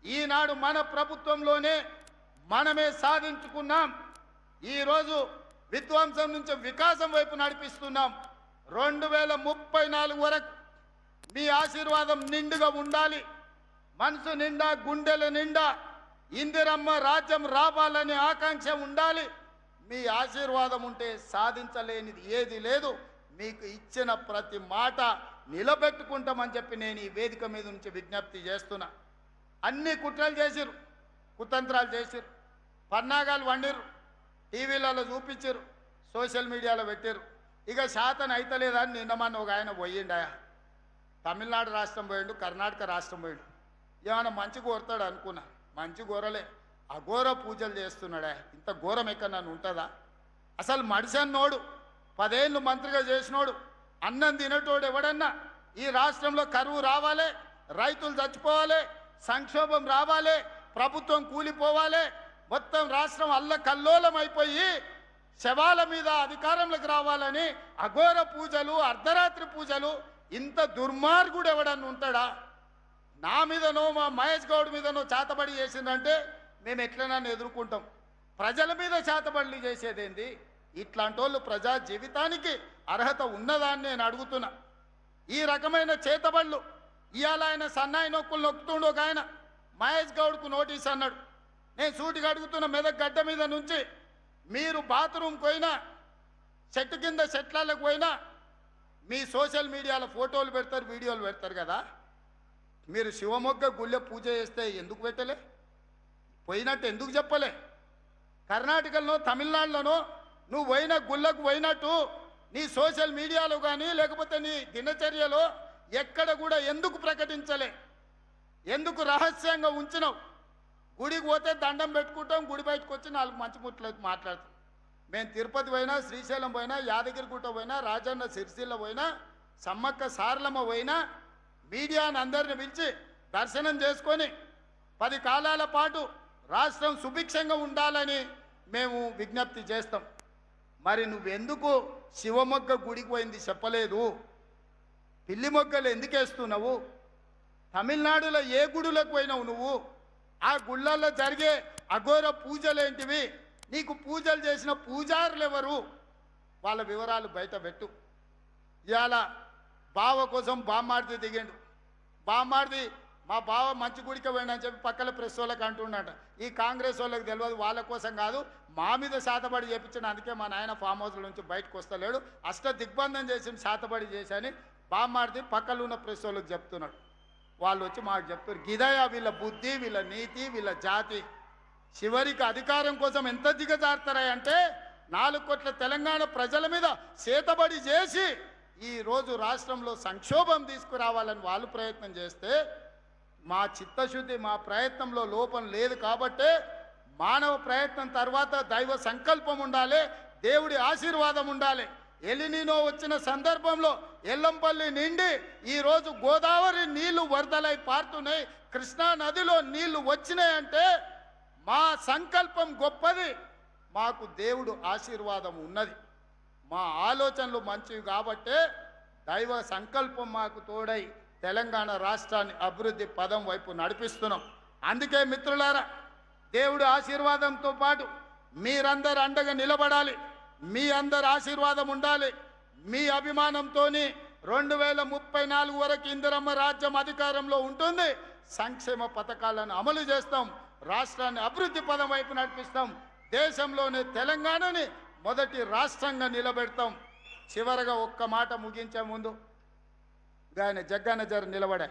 ఈనాడు మన ప్రభుత్వంలోనే మనమే సాధించుకున్నాం. ఈరోజు విధ్వంసం నుంచి వికాసం వైపు నడిపిస్తున్నాం. 2034 వరకు మీ ఆశీర్వాదం నిండుగా ఉండాలి. మనసు నిండా గుండెల నిండా ఇందిరమ్మ రాజ్యం రావాలనే ఆకాంక్ష ఉండాలి. మీ ఆశీర్వాదం ఉంటే సాధించలేనిది ఏది లేదు. మీకు ఇచ్చిన ప్రతి మాట నిలబెట్టుకుంటామని చెప్పి నేను ఈ వేదిక మీద నుంచి విజ్ఞప్తి చేస్తున్నా. అన్ని కుట్రలు చేసిరు, కుతంత్రాలు చేసిరు, పన్నాగాలు వండిరు, టీవీలలో చూపించారు, సోషల్ మీడియాలో పెట్టారు. ఇక శాతం అయితలేదని నిన్నమన్న ఒక ఆయన పోయిండాయా, తమిళనాడు రాష్ట్రం పోయిండు, కర్ణాటక రాష్ట్రం పోయిండు. ఏమైనా మంచి కోరుతాడు అనుకున్నా, మంచి కోరలే, అఘోర పూజలు చేస్తున్నాడా. ఇంత ఘోరం ఎక్కడ నన్ను ఉంటుందా? అసలు మడిసన్నోడు 10 ఏళ్ళు మంత్రిగా చేసినోడు, అన్నం తినటోడు ఎవడన్నా ఈ రాష్ట్రంలో కరువు రావాలి, రైతులు చచ్చిపోవాలి, సంక్షోభం రావాలి, ప్రభుత్వం కూలిపోవాలి, మొత్తం రాష్ట్రం అల్లకల్లోలం అయిపోయి శవాల మీద అధికారంలోకి రావాలని అఘోర పూజలు, అర్ధరాత్రి పూజలు, ఇంత దుర్మార్గుడు ఎవడన్నా ఉంటాడా? నా మీదనో మా మహేష్ గౌడ్ మీదనో చేతబడి చేసిందంటే మేము ఎట్లనన్నా ఎదుర్కొంటాం. ప్రజల మీద చేతబడులు చేసేదేంది? ఇట్లాంటి వాళ్ళు ప్రజా జీవితానికి అర్హత ఉన్నదాన్ని నేను అడుగుతున్నా. ఈ రకమైన చేతబడులు ఇవాళ ఆయన సన్నాయి నొక్కులు నొక్కుతుండు. ఒక ఆయన మహేష్ గౌడ్కు నోటీస్ అన్నాడు. నేను సూటిగా అడుగుతున్న, మెదక్ గడ్డ మీద నుంచి మీరు బాత్రూమ్కి పోయినా, చెట్టు కింద చెట్లకు పోయినా మీ సోషల్ మీడియాలో ఫోటోలు పెడతారు, వీడియోలు పెడతారు కదా. మీరు శివమొగ్గ గుళ్ళె పూజ చేస్తే ఎందుకు పెట్టలే? పోయినట్టు ఎందుకు చెప్పలే? కర్ణాటకలో, తమిళనాడులోనో నువ్వు పోయిన గుళ్ళకు పోయినట్టు నీ సోషల్ మీడియాలో కానీ లేకపోతే నీ దినచర్యలో ఎక్కడ కూడా ఎందుకు ప్రకటించలే? ఎందుకు రహస్యంగా ఉంచినావు? గుడికి పోతే దండం పెట్టుకుంటాం, గుడి బయటకు వచ్చి 4 మంచి ముట్లు మాట్లాడతాం. మేము తిరుపతి పోయినా, శ్రీశైలం పోయినా, యాదగిరిగుట్ట పోయినా, రాజన్న సిరిసిల్ల పోయినా, సమ్మక్క సారలమ్మ పోయినా మీడియాని అందరిని పిలిచి దర్శనం చేసుకొని 10 కాలాల పాటు రాష్ట్రం సుభిక్షంగా ఉండాలని మేము విజ్ఞప్తి చేస్తాం. మరి నువ్వెందుకు శివమొగ్గ గుడికి పోయింది చెప్పలేదు? పిల్లి మొగ్గలు ఎందుకు వేస్తున్నావు? తమిళనాడులో ఏ గుడులకు పోయినావు నువ్వు? ఆ గుళ్ళల్లో జరిగే అఘోర పూజలేంటివి? నీకు పూజలు చేసిన పూజారులు ఎవరు? వాళ్ళ వివరాలు బయట పెట్టు. ఇవాళ బావ కోసం బామ్మాడిది దిగిండు. బామ్మాడిది మా బావ మంచి గుడికి పోయినని చెప్పి పక్కల ప్రెస్ వాళ్ళకి అంటున్నాడు. ఈ కాంగ్రెస్ వాళ్ళకి తెలియదు, వాళ్ళ కోసం కాదు, మా మీద శాతబడి చేపించిన, అందుకే మా నాయన ఫామ్ హౌస్ల నుంచి బయటకు వస్తలేడు, అష్ట దిగ్బంధం చేసి శాతబడి చేశాని బామ్మాడిది పక్కన ఉన్న ప్రెస్ వాళ్ళకి చెప్తున్నాడు. వాళ్ళు వచ్చి మాకు చెప్తారు, గిదయా వీళ్ళ బుద్ధి, వీళ్ళ నీతి, వీళ్ళ జాతి. చివరికి అధికారం కోసం ఎంత దిగజారుతారంటే 4 కోట్ల తెలంగాణ ప్రజల మీద చేతబడి చేసి ఈరోజు రాష్ట్రంలో సంక్షోభం తీసుకురావాలని వాళ్ళు ప్రయత్నం చేస్తే మా చిత్తశుద్ధి, మా ప్రయత్నంలో లోపం లేదు. కాబట్టే మానవ ప్రయత్నం తర్వాత దైవ సంకల్పం ఉండాలి, దేవుడి ఆశీర్వాదం ఉండాలి. ఎలినినో వచ్చిన సందర్భంలో ఎల్లంపల్లి నిండి ఈరోజు గోదావరి నీళ్లు వరదలై పారుతున్నాయి, కృష్ణా నదిలో నీళ్లు వచ్చినాయంటే మా సంకల్పం గొప్పది, మాకు దేవుడు ఆశీర్వాదం ఉన్నది, మా ఆలోచనలు మంచివి. కాబట్టే దైవ సంకల్పం మాకు తోడై తెలంగాణ రాష్ట్రాన్ని అభివృద్ధి పదం వైపు నడిపిస్తున్నాం. అందుకే మిత్రులారా, దేవుడి ఆశీర్వాదంతో పాటు మీరందరూ అండగా నిలబడాలి, మీ అందరి ఆశీర్వాదం ఉండాలి. మీ అభిమానంతో 2034 వరకు ఇందిరమ్మ రాజ్యం అధికారంలో ఉంటుంది. సంక్షేమ పథకాలను అమలు చేస్తాం, రాష్ట్రాన్ని అభివృద్ధి పదం వైపు నడిపిస్తాం, దేశంలోనే తెలంగాణని మొదటి రాష్ట్రంగా నిలబెడతాం. చివరగా ఒక్క మాట ముగించే ముందు ఆయన జగ్గారెడ్డి గారు నిలబడ